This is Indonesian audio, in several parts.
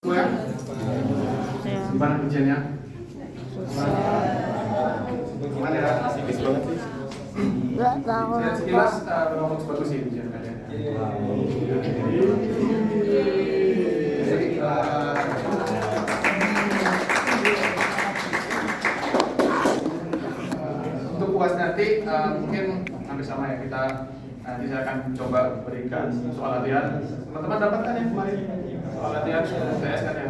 Ya, gimana ujiannya? Gimana ya? Tipis banget sih. Nggak tahu. Saya sekilas ngomong seperti sih ujian kalian. Untuk UAS nanti mungkin hampir sama ya, kita nanti saya akan coba berikan soal latihan. Teman-teman dapatkan ya kemarin soal latihan UTS kan ya.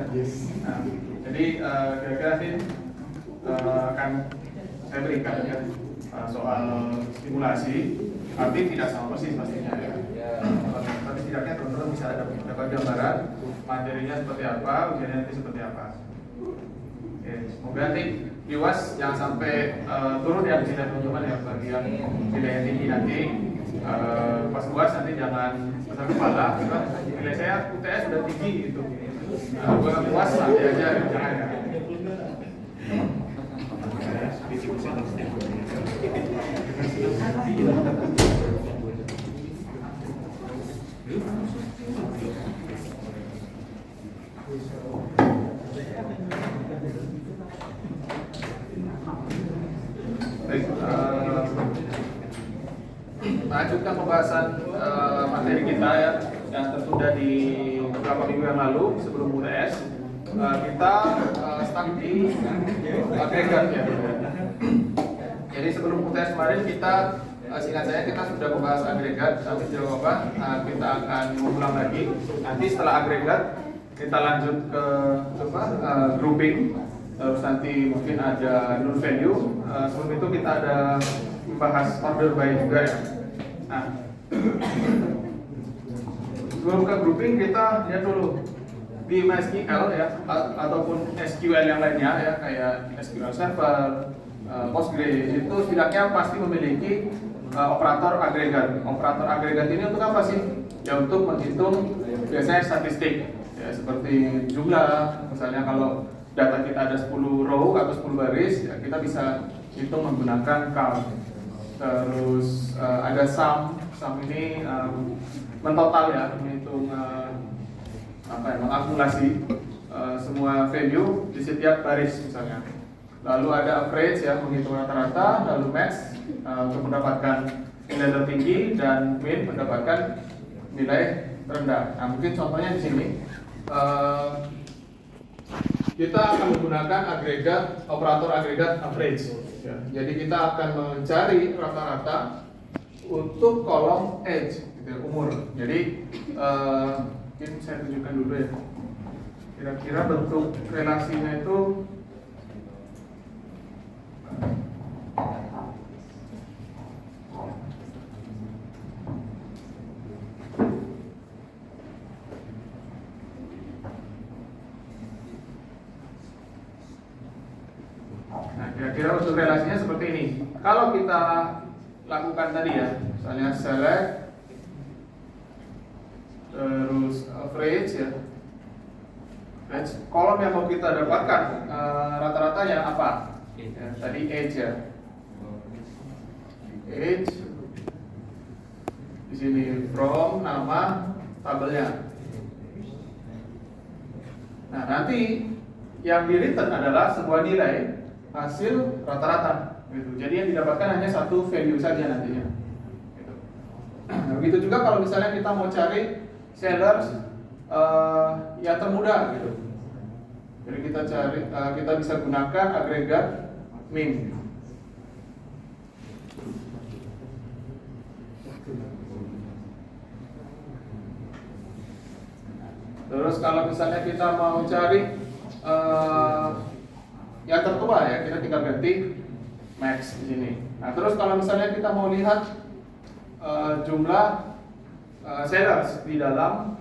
Nah, jadi kira-kira nanti akan saya berikan ya soal simulasi, tapi tidak sama persis pastinya ya. Tapi setidaknya teman-teman bisa dapat gambaran materinya seperti apa, ujiannya nanti seperti apa. Oke, semoga nanti di UAS jangan sampai turun ya di sini teman-teman ya, bagi yang nilai tinggi nanti pas UAS nanti jangan besar kepala, nilai saya UTS sudah tinggi gitu. Buat UAS nanti aja jangan ya. Baik, lanjutkan pembahasan materi kita ya yang tertunda di beberapa minggu yang lalu sebelum UTS. Kita start di agregat ya. Jadi sebelum UTS kemarin kita singkat saya kita sudah membahas agregat sampai jawaban. Kita akan mengulang lagi. Nanti setelah agregat kita lanjut ke grouping. Terus nanti mungkin ada null value. Sebelum itu kita ada membahas order by juga ya. Nah, sebelum ke grouping kita lihat dulu di MySQL ya ataupun SQL yang lainnya ya kayak SQL Server, Postgres itu setidaknya pasti memiliki operator agregat. Operator agregat ini untuk apa sih? Ya untuk menghitung biasanya statistik ya seperti jumlah. Misalnya kalau data kita ada 10 row atau 10 baris ya kita bisa hitung menggunakan count. Terus ada sum ini mentotal ya, menghitung mengakumulasi semua value di setiap baris misalnya. Lalu ada average ya, menghitung rata-rata, lalu max untuk mendapatkan nilai tertinggi dan min mendapatkan nilai rendah. Nah, mungkin contohnya di sini kita akan menggunakan operator agregat average. Ya. Jadi kita akan mencari rata-rata untuk kolom age, gitu, umur. Jadi mungkin saya tunjukkan dulu ya. Kira-kira bentuk relasinya itu kira-kira untuk relasinya seperti ini. Kalau kita lakukan tadi ya, misalnya select terus average ya, kolom yang mau kita dapatkan rata-ratanya apa? Ya, tadi age ya, age di sini from nama tabelnya. Nah nanti yang di return adalah sebuah nilai hasil rata-rata gitu. Jadi yang didapatkan hanya satu value saja nantinya gitu. Nah, begitu juga kalau misalnya kita mau cari sellers yang termuda gitu. Jadi kita bisa gunakan agregat min. Terus kalau misalnya kita mau cari yang tertua ya, kita tinggal ganti max di sini. Nah, terus kalau misalnya kita mau lihat jumlah sellers di dalam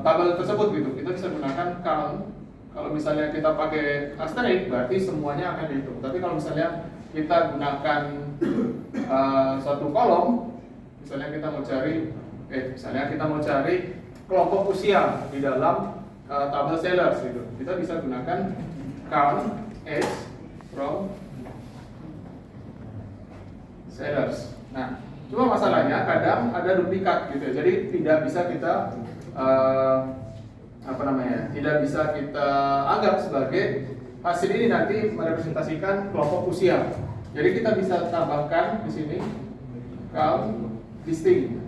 tabel tersebut gitu, kita bisa gunakan count. Kalau misalnya kita pakai asterisk, berarti semuanya akan dihitung. Tapi kalau misalnya kita gunakan suatu kolom, misalnya kita mau cari kelompok usia di dalam tabel sellers gitu, kita bisa gunakan count age from sellers. Nah, cuma masalahnya kadang ada duplikat gitu, jadi tidak bisa kita tidak bisa kita anggap sebagai hasil ini nanti merepresentasikan kelompok usia. Jadi kita bisa tambahkan di sini count distinct.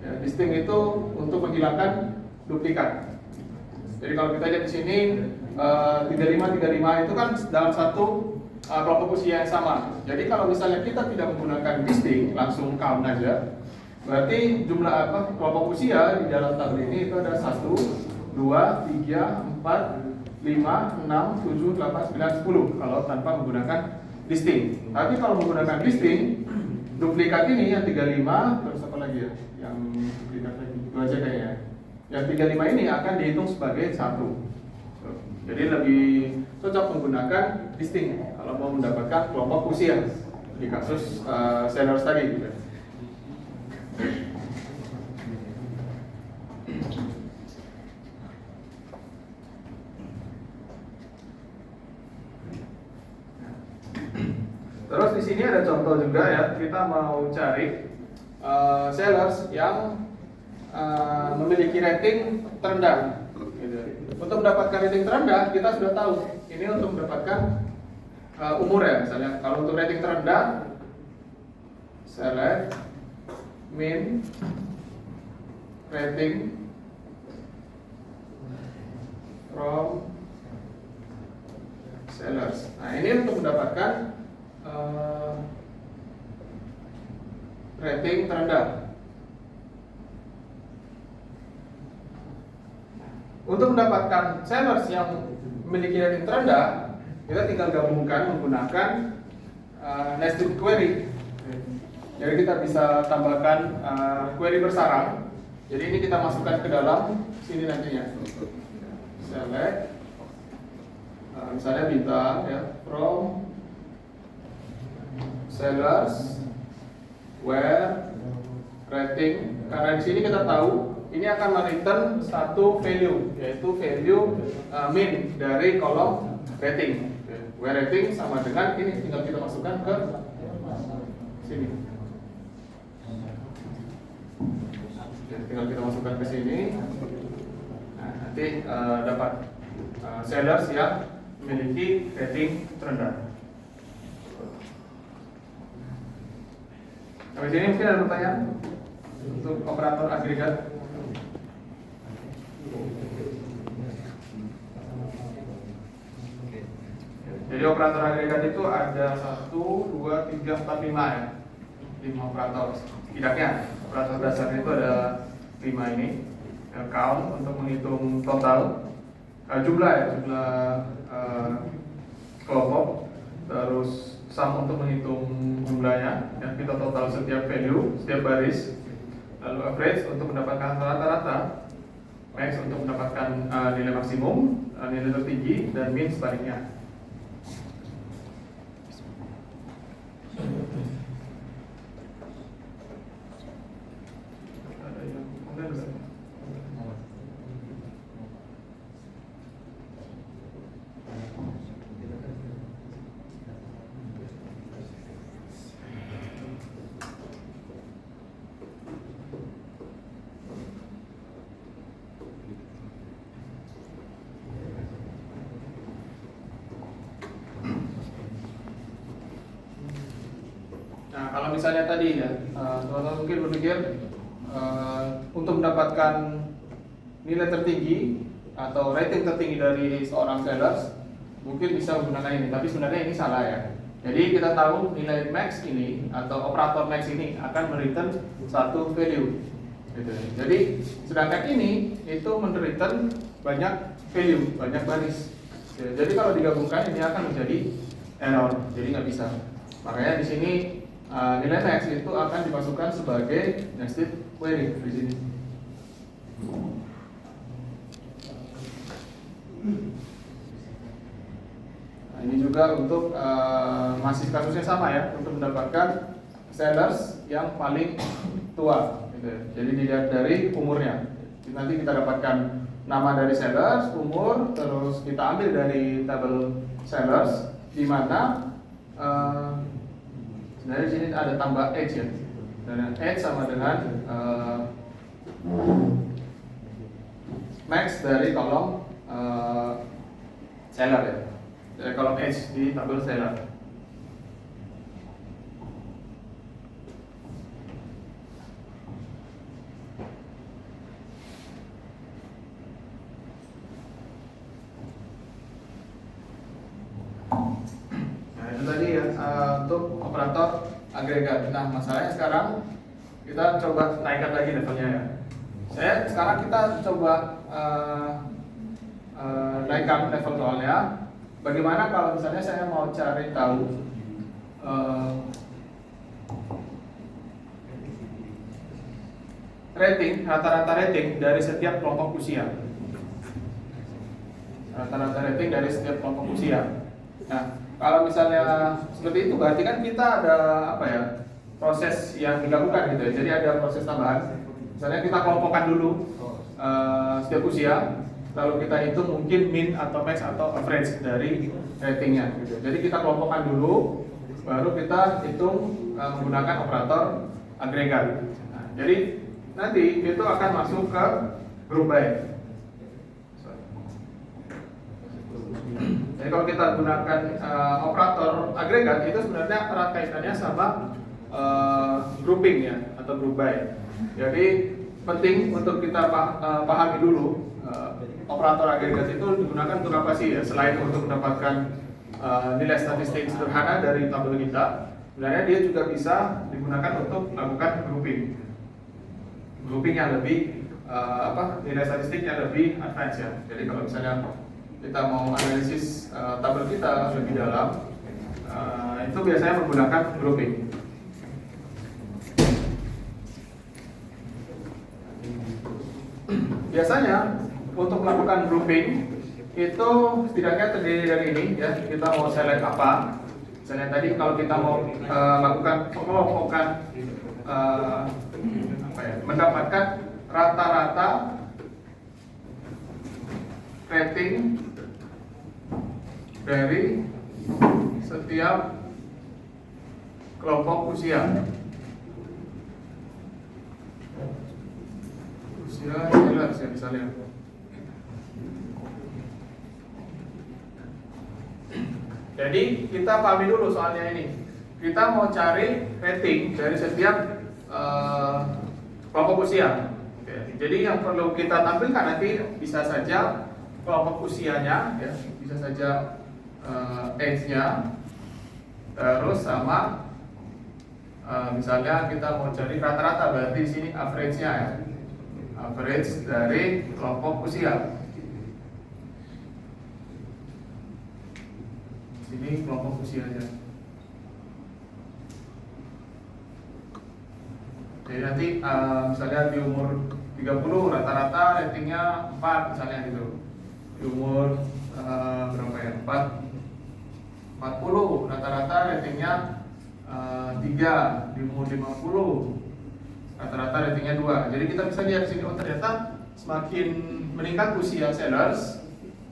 Ya, distinct itu untuk menghilangkan duplikat. Jadi kalau kita lihat di sini 35 itu kan dalam satu kelompok usia yang sama. Jadi kalau misalnya kita tidak menggunakan distinct, langsung count aja, berarti jumlah kelompok usia di dalam tabel ini itu ada 1, 2, 3, 4, 5, 6, 7, 8, 9, 10 kalau tanpa menggunakan distinct. Tapi kalau menggunakan distinct, duplikat ini yang 35, terus apa lagi ya? Yang duplikat lagi, itu aja kayaknya. Yang 35 ini akan dihitung sebagai satu. Jadi lebih cocok menggunakan distinct kalau mau mendapatkan kelompok usia di kasus seniors tadi gitu. Terus di sini ada contoh juga ya, kita mau cari sellers yang memiliki rating terendah. Gitu. Untuk mendapatkan rating terendah, kita sudah tahu ini untuk mendapatkan umur ya. Misalnya kalau untuk rating terendah, select min rating from sellers. Nah ini untuk mendapatkan rating terendah. Untuk mendapatkan sellers yang memiliki rating terendah, kita tinggal gabungkan menggunakan nested query. Jadi kita bisa tambahkan query bersarang. Jadi ini kita masukkan ke dalam sini nantinya. Select, misalnya bintang ya, from sellers where rating. Karena di sini kita tahu ini akan mereturn satu value, yaitu value min dari kolom rating. Where rating sama dengan ini, tinggal kita masukkan ke sini. Tinggal kita masukkan ke sini. Nah, nanti dapat sellers yang memiliki rating terendah. Sampai sini mungkin ada pertanyaan untuk operator agregat. Jadi operator agregat itu ada 1, 2, 3, 4, 5 ya. 5 operator. Setidaknya operator dasarnya itu ada 5 ini. Count untuk menghitung total jumlah ya, jumlah kelompok. Terus sum untuk menghitung jumlahnya, ya, kita total setiap value, setiap baris. Lalu average untuk mendapatkan rata-rata, max untuk mendapatkan nilai maksimum, nilai tertinggi, dan min sebaliknya. Ada yang kemudian kalau misalnya tadi ya, teman-teman mungkin berpikir untuk mendapatkan nilai tertinggi atau rating tertinggi dari seorang sellers mungkin bisa menggunakan ini, tapi sebenarnya ini salah ya. Jadi kita tahu nilai max ini atau operator max ini akan mereturn satu value. Gitu. Jadi sedangkan ini itu mereturn banyak value, banyak baris. Jadi kalau digabungkan ini akan menjadi error, jadi nggak bisa. Makanya di sini nilai max itu akan dimasukkan sebagai nested query di sini. Nah, ini juga untuk masih kasusnya sama ya, untuk mendapatkan sellers yang paling tua. Gitu. Jadi dilihat dari umurnya. Nanti kita dapatkan nama dari sellers, umur, terus kita ambil dari tabel sellers, di mana sebenarnya di sini ada tambah age ya, dan age sama dengan max dari kolom seller ya, dari kolom H di tabel seller. Nah itu tadi ya untuk operator agregat. Nah masalahnya sekarang kita coba naikkan lagi levelnya ya. Sekarang kita coba naikkan level soalnya. Bagaimana kalau misalnya saya mau cari tahu rata-rata rating dari setiap kelompok usia. Rata-rata rating dari setiap kelompok usia. Nah, kalau misalnya seperti itu berarti kan kita ada apa ya? Proses yang dilakukan gitu ya. Jadi ada proses tambahan. Misalnya kita kelompokkan dulu setiap usia, lalu kita hitung mungkin min atau max atau average dari ratingnya gitu. Jadi kita kelompokkan dulu, baru kita hitung menggunakan operator agregat. Nah, jadi nanti itu akan masuk ke grup by. Jadi kalau kita gunakan operator agregat itu sebenarnya erat kaitannya sama grouping ya atau group by. Jadi penting untuk kita pahami dulu operator agregat itu digunakan untuk apa sih ya? Selain untuk mendapatkan nilai statistik sederhana dari tabel kita, sebenarnya dia juga bisa digunakan untuk melakukan grouping. Grouping yang lebih nilai statistiknya lebih advance ya. Jadi kalau misalnya kita mau analisis tabel kita lebih dalam, itu biasanya menggunakan grouping. Biasanya untuk melakukan grouping itu setidaknya terdiri dari ini ya. Kita mau select apa? Misalnya tadi kalau kita mau melakukan pengelompokan mendapatkan rata-rata rating dari setiap kelompok usia. Jelas ya misalnya. Jadi kita pahami dulu soalnya ini. Kita mau cari rating dari setiap kelompok usia. Oke. Jadi yang perlu kita tampilkan nanti bisa saja kelompok usianya, ya, bisa saja age-nya, terus sama misalnya kita mau cari rata-rata, berarti di sini average-nya ya. Average dari kelompok usia. Sini kelompok usianya. Jadi nanti misalnya di umur 30 rata-rata ratingnya 4 misalnya gitu. Di umur berapa ya? 40 rata-rata ratingnya 3. Di umur 50 rata-rata ratingnya 2. Jadi kita bisa lihat di sini, oh ternyata semakin meningkat usia sellers,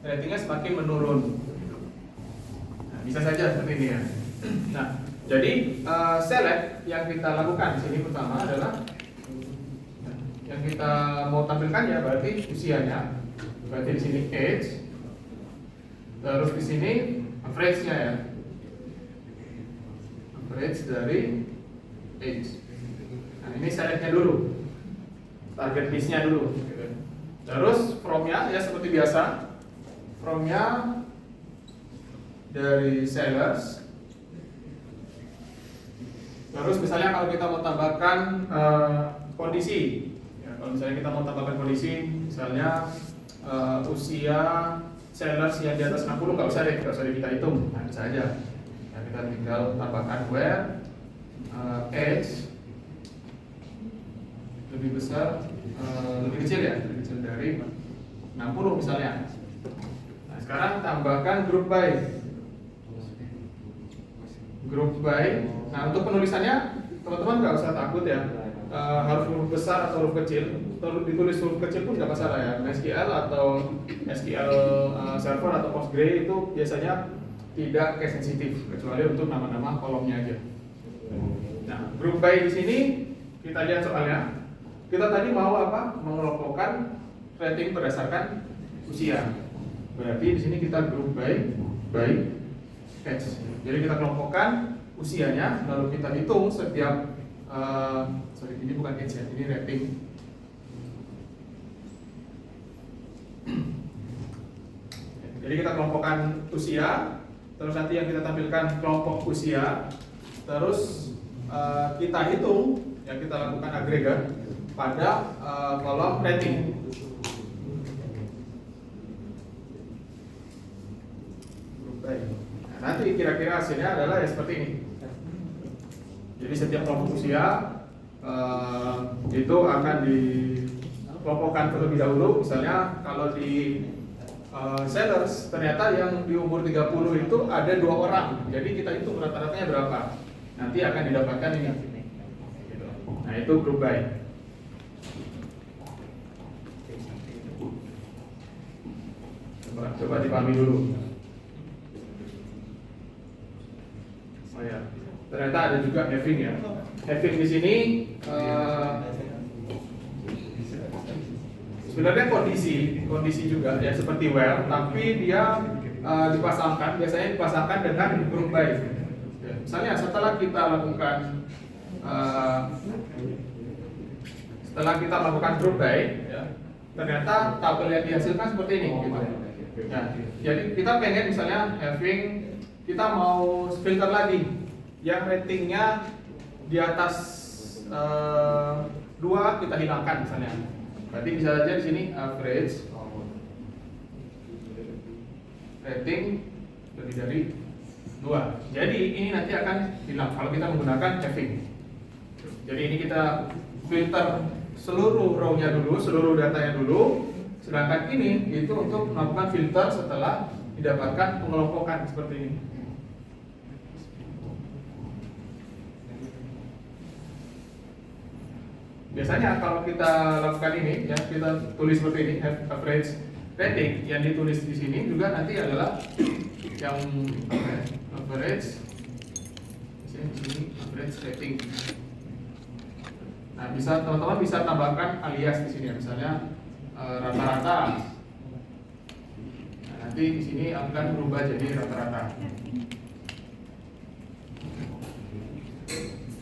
ratingnya semakin menurun. Nah, bisa saja seperti ini ya. Nah, jadi select yang kita lakukan di sini pertama adalah yang kita mau tampilkan ya berarti usianya. Berarti di sini age, terus di sini average-nya ya. Average dari age. Nah, ini selectnya dulu, target listnya dulu. Terus from-nya ya seperti biasa, from-nya dari sellers. Terus misalnya kalau kita mau tambahkan kondisi, ya, kalau misalnya kita mau tambahkan kondisi, misalnya usia sellers yang di atas 60 nggak usah kita hitung, nah bisa aja. Nah, kita tinggal tambahkan where age lebih besar, lebih kecil ya, lebih kecil dari 60 misalnya. Nah, sekarang tambahkan group by. Group by. Nah, untuk penulisannya teman-teman nggak usah takut ya, harus huruf besar atau huruf kecil. Ditulis huruf kecil pun nggak masalah ya. SQL atau SQL server atau Postgre itu biasanya tidak case sensitif kecuali untuk nama-nama kolomnya aja. Nah, group by di sini kita lihat soalnya. Kita tadi mau apa? Mengelompokkan rating berdasarkan usia. Berarti di sini kita group by age. Jadi kita kelompokkan usianya, lalu kita hitung setiap ini bukan age ya, ini rating. Jadi kita kelompokkan usia, terus nanti yang kita tampilkan kelompok usia, terus kita hitung, ya kita lakukan agregat pada kolom rating. Nah, nanti kira-kira hasilnya adalah ya seperti ini. Jadi setiap kelompok usia itu akan dikelompokkan terlebih dahulu. Misalnya kalau di sellers ternyata yang di umur 30 itu ada 2 orang. Jadi kita hitung rata-ratanya berapa. Nanti akan didapatkan ini. Gitu. Nah, itu group by. Coba dipahami dulu. Oh ya. Ternyata ada juga having ya. Having di sini sebenarnya kondisi juga ya seperti where, tapi dia biasanya dipasangkan dengan group by. Misalnya setelah kita melakukan group by, ya, ternyata tabel yang dihasilkan seperti ini. Gitu. Nah, jadi kita pengen misalnya having, kita mau filter lagi yang ratingnya di atas 2 kita hilangkan misalnya. Berarti bisa saja di sini average rating lebih dari 2. Jadi ini nanti akan hilang kalau kita menggunakan having. Jadi ini kita filter seluruh row-nya dulu, seluruh datanya dulu. Sedangkan ini itu untuk melakukan filter setelah didapatkan pengelompokan seperti ini. Biasanya kalau kita lakukan ini, ya kita tulis seperti ini, average rating yang ditulis di sini juga nanti adalah yang average, di sini average rating. Nah, bisa teman-teman bisa tambahkan alias di sini, ya. Misalnya rata-rata. Nah, nanti di sini akan berubah jadi rata-rata.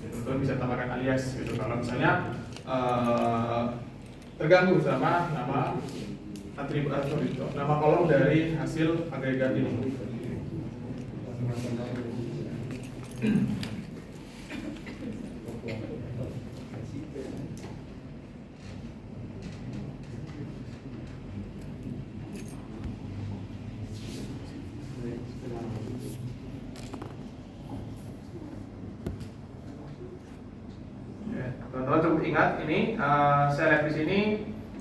Teman-teman bisa tambahkan alias gitu. Kalau misalnya terganggu sama nama atribut atau nama kolom dari hasil agregat ini. Teman-teman cukup ingat ini saya lihat di sini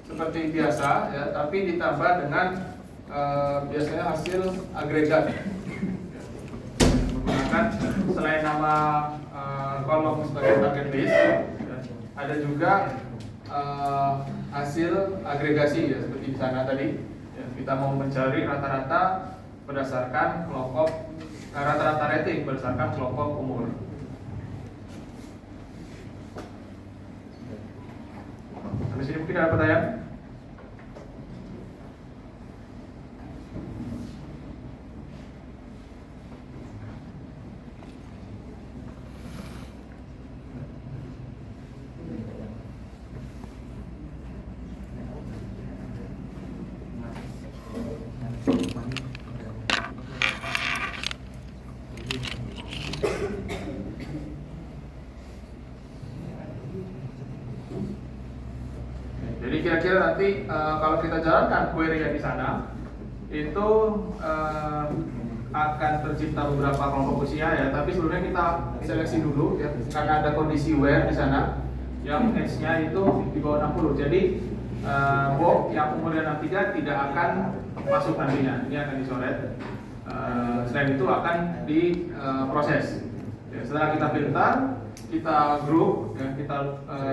seperti biasa ya, tapi ditambah dengan biasanya hasil agregat menggunakan selain nama kolom sebagai target list ya, ada juga hasil agregasi ya seperti di sana tadi ya, kita mau mencari rata-rata berdasarkan kelompok rata-rata rating berdasarkan kelompok umur. Di sini mungkin ada pertanyaan? Jadi kira-kira nanti kalau kita jalankan query yang di sana itu akan tercipta beberapa kelompok usia ya, tapi sebenarnya kita seleksi dulu ya karena ada kondisi where di sana yang age-nya itu di bawah 60. Jadi Bob yang umurnya 63 tidak akan masuk nantinya, ini akan dicoret. Selain itu akan diproses. Ya, setelah kita filter, kita group ya,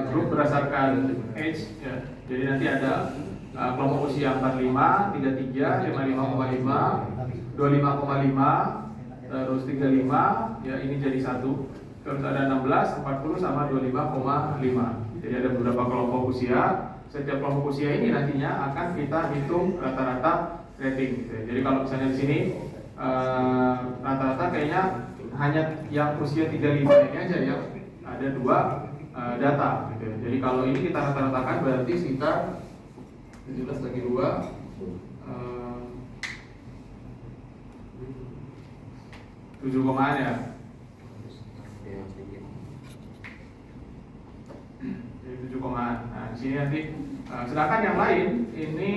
group berdasarkan age ya. Jadi nanti ada kelompok usia 45, 33, 55,5, 25,5, terus 35 ya, ini jadi 1. Terus ada 16, 40 sama 25,5. Jadi ada beberapa kelompok usia setiap kelompok usia ini nantinya akan kita hitung rata-rata rating gitu ya. Jadi kalau misalnya di sini rata-rata kayaknya hanya yang usia 35 ini aja yang ada 2 data gitu ya. Jadi kalau ini kita rata-ratakan berarti sekitar 17 bagi 2 7 komaan ya. Jadi 7 komaan. Nah, di sini nanti sedangkan yang lain ini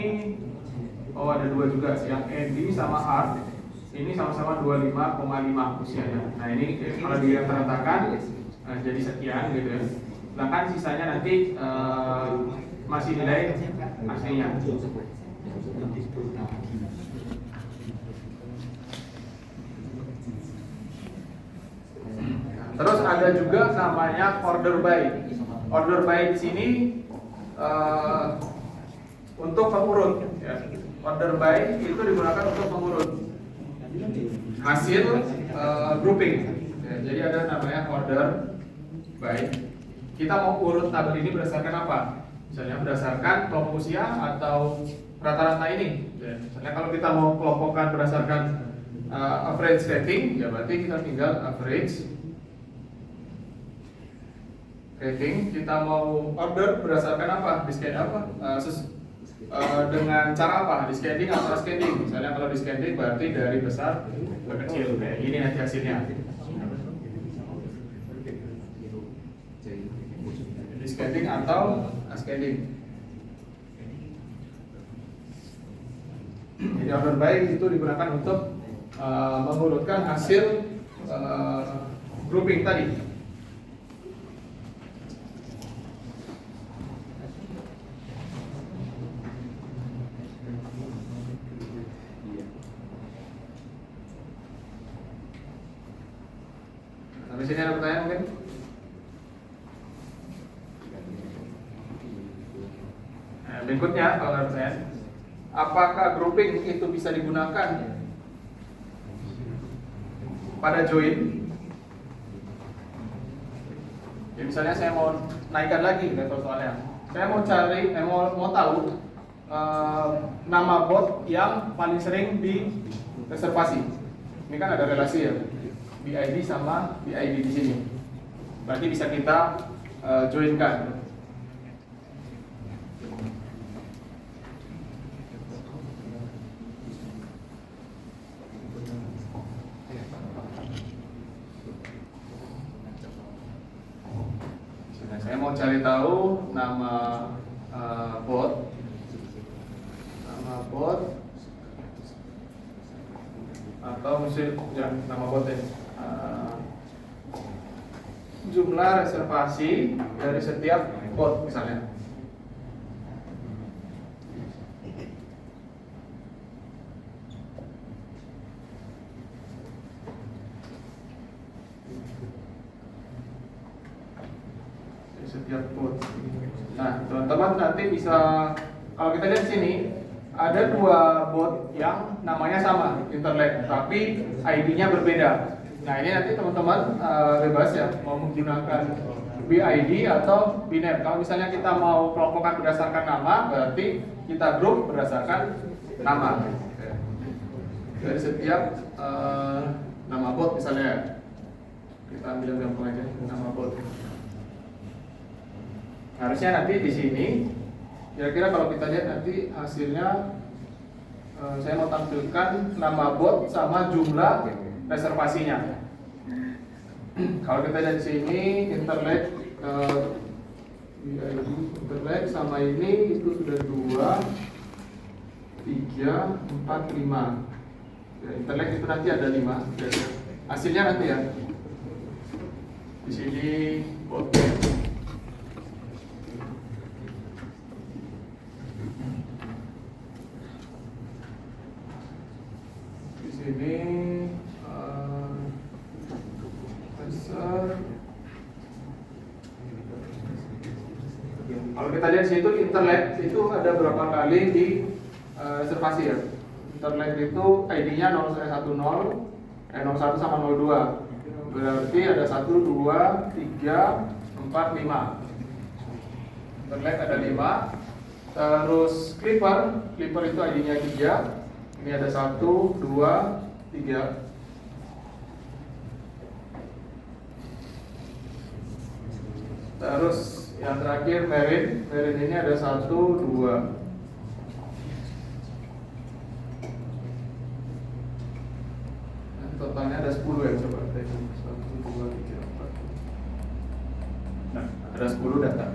ada 2 juga, yang Andy sama Art ini sama-sama 25,5 usianya. Nah, ini kalau dirata-ratakan jadi sekian gitu ya. Sedangkan sisanya nanti masih nilai aslinya. Terus ada juga namanya order by. Order by di sini untuk pengurut. Ya. Order by itu digunakan untuk mengurut hasil grouping. Ya, jadi ada namanya order by. Kita mau urut tabel ini berdasarkan apa? Misalnya berdasarkan kelompok usia atau rata-rata ini. Ya. Misalnya kalau kita mau kelompokkan berdasarkan average rating, ya berarti kita tinggal average rating. Kita mau order berdasarkan apa? Discarding apa? Dengan cara apa? Discarding atau cascading? Misalnya kalau discarding berarti dari besar ke kecil. Kayak gini nanti hasilnya. Discarding atau cascading. Jadi order by itu digunakan untuk mengurutkan hasil grouping tadi. Sampai sini ada pertanyaan mungkin? Nah, berikutnya kalau ada pertanyaan, apakah grouping itu bisa digunakan pada join? Ya, misalnya saya mau naikkan lagi level soalnya. Saya mau cari, mau tahu nama bot yang paling sering di reservasi. Ini kan ada relasi ya, BID sama BID di sini. Berarti bisa kita joinkan. Saya mau cari tahu nama bot, atau mesti ya, nama bot ya. Jumlah reservasi dari setiap bot misalnya. Setiap bot. Nah, teman-teman nanti bisa, kalau kita lihat sini ada 2 bot yang namanya sama, Interlake, tapi ID-nya berbeda. Nah, ini nanti teman-teman bebas ya mau menggunakan BID atau biner. Kalau misalnya kita mau kelompokkan berdasarkan nama, berarti kita grup berdasarkan nama. Dari setiap nama bot misalnya, kita ambil yang gampang aja, nama bot. Harusnya nanti di sini, kira-kira kalau kita lihat nanti hasilnya, saya mau tampilkan nama bot sama jumlah reservasinya. Kalau kita lihat di sini, Interlake sama ini itu sudah 2, 3, 4, 5. Ya, Interlake itu nanti ada 5. Hasilnya nanti ya. Di sini botnya. Ini besar. Kalau kita lihat situ Interlake itu ada berapa kali di reservasi ya. Interlake itu ID-nya 0110, 01 sama 02. Berarti ada 1, 2, 3, 4, 5. Interlake ada 5. Terus Clipper itu ID-nya 3. Ini ada 1, 2, 3. Terus yang terakhir Merin ini ada 1, 2. Totalnya ada 10 ya, coba 1, 2, 3, 4. Nah, ada 10 data.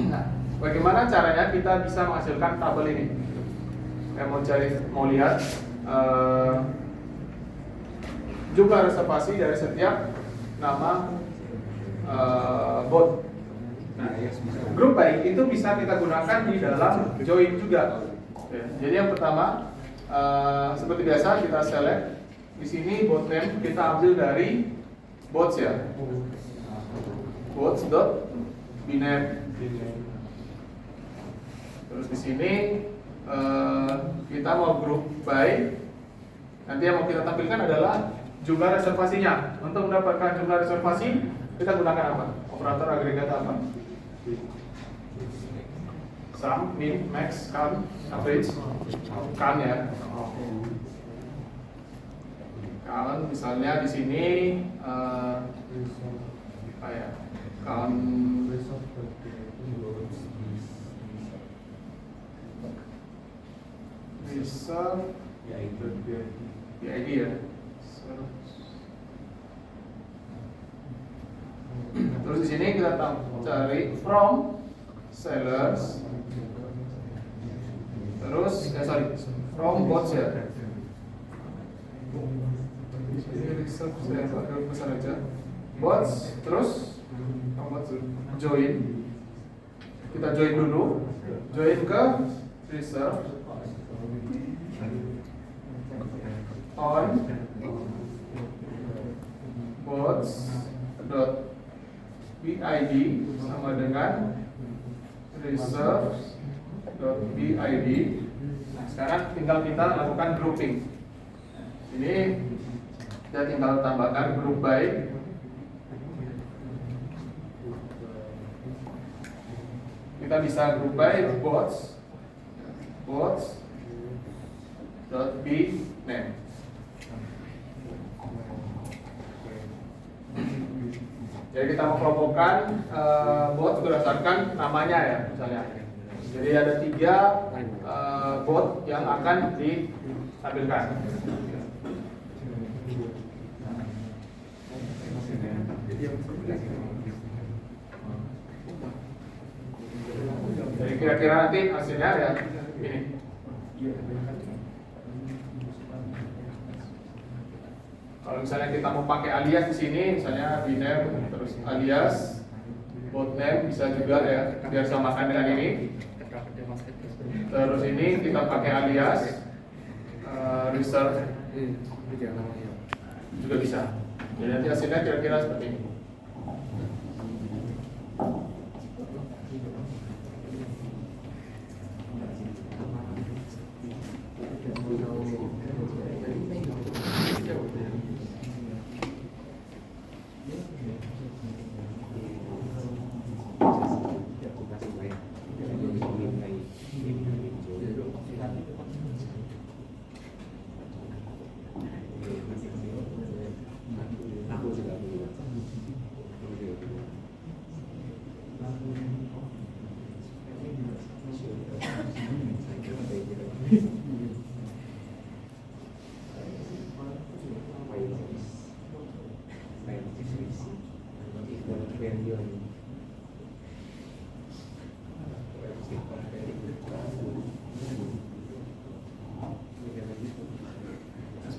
Nah, bagaimana caranya kita bisa menghasilkan tabel ini? Saya mau lihat jumlah reservasi dari setiap nama bot. Nah, grup by itu bisa kita gunakan di dalam join juga. Oke, jadi yang pertama, seperti biasa kita select. Di sini bot name kita ambil dari bots ya. Bots.bname. Terus di sini kita mau group by. Nanti yang mau kita tampilkan adalah jumlah reservasinya. Untuk mendapatkan jumlah reservasi kita gunakan apa? Operator agregat apa? Sum, min, max, count, average, count ya. Count misalnya di sini apa ya? Count reserve PID ya. Terus di sini kita cari from sellers. Terus from bots ya. Ini reserve saya besar aja. Bots terus join. Kita join dulu. Join ke reserve on bots.bid sama dengan reserve.bid. Nah, sekarang tinggal kita lakukan grouping. Ini kita tinggal tambahkan group by. Kita bisa group by bots.bname. Jadi kita mengelompokkan bot berdasarkan namanya ya, misalnya. Jadi ada 3 bot yang akan ditampilkan. Jadi kira-kira nanti hasilnya ya ini. Kalau misalnya kita mau pakai alias di sini, misalnya bname terus alias bot name bisa juga ya, biar samakan dengan ini. Terus ini kita pakai alias reserve juga bisa. Jadi nanti hasilnya kira-kira seperti ini.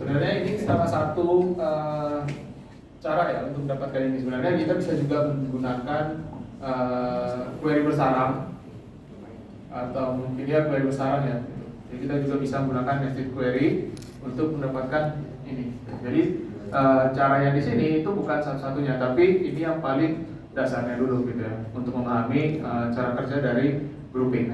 Sebenarnya ini salah satu cara ya untuk mendapatkan ini. Sebenarnya kita bisa juga menggunakan query bersarang atau mungkin ya query bersarang ya. Jadi kita juga bisa menggunakan nested query untuk mendapatkan ini. Jadi cara yang di sini itu bukan satu-satunya, tapi ini yang paling dasarnya dulu gitu ya, untuk memahami cara kerja dari grouping.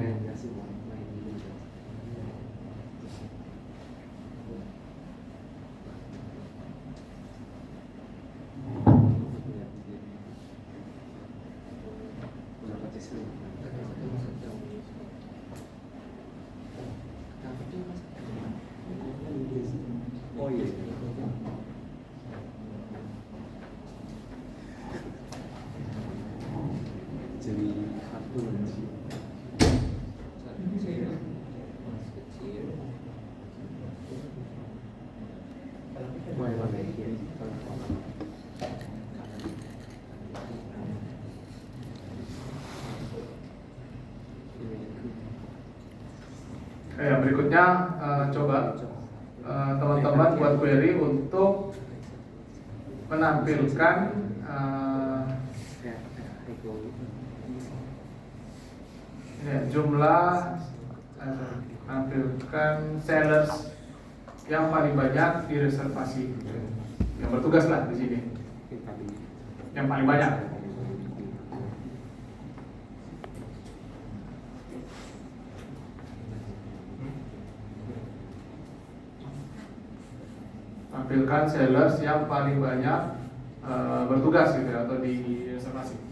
Oh iya. Jadi satu kecil. Mulai mana ya? Berikutnya coba teman-teman buat query untuk menampilkan jumlah menampilkan sellers yang paling banyak di reservasi, yang bertugas lah di sini, yang paling banyak. Tampilkan sellers yang paling banyak bertugas gitu ya, atau di reservasi.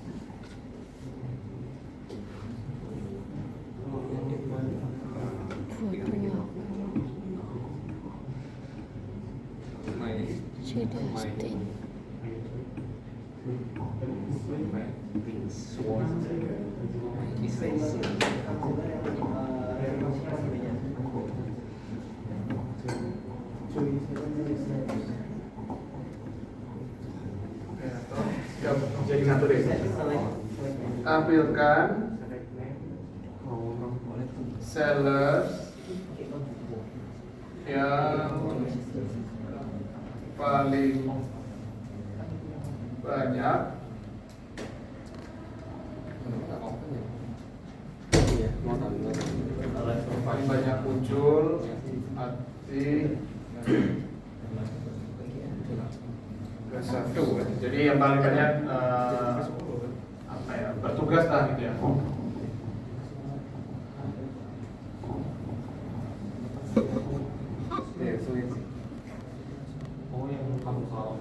Jadi satu deh. Tampilkan sellers yang paling banyak muncul di satu. Jadi yang paling banyak bertugas lah gitu ya. Oh yang kamu salah.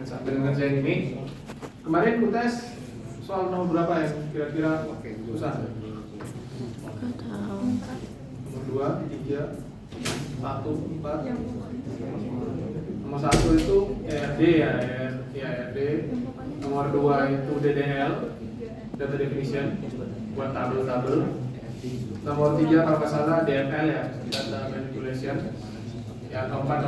Sambil ngerjain ini, kemarin ku tes soal nomor berapa ya? Kira-kira susah. Nggak tahu. Nomor 2, 3, 1, 4. Nomor 1 itu ERD ya, ERD. Nomor 2 itu DDL, data definition, buat tabel-tabel. Nomor 3 kalau nggak salah DML ya, data manipulation. Yang keempat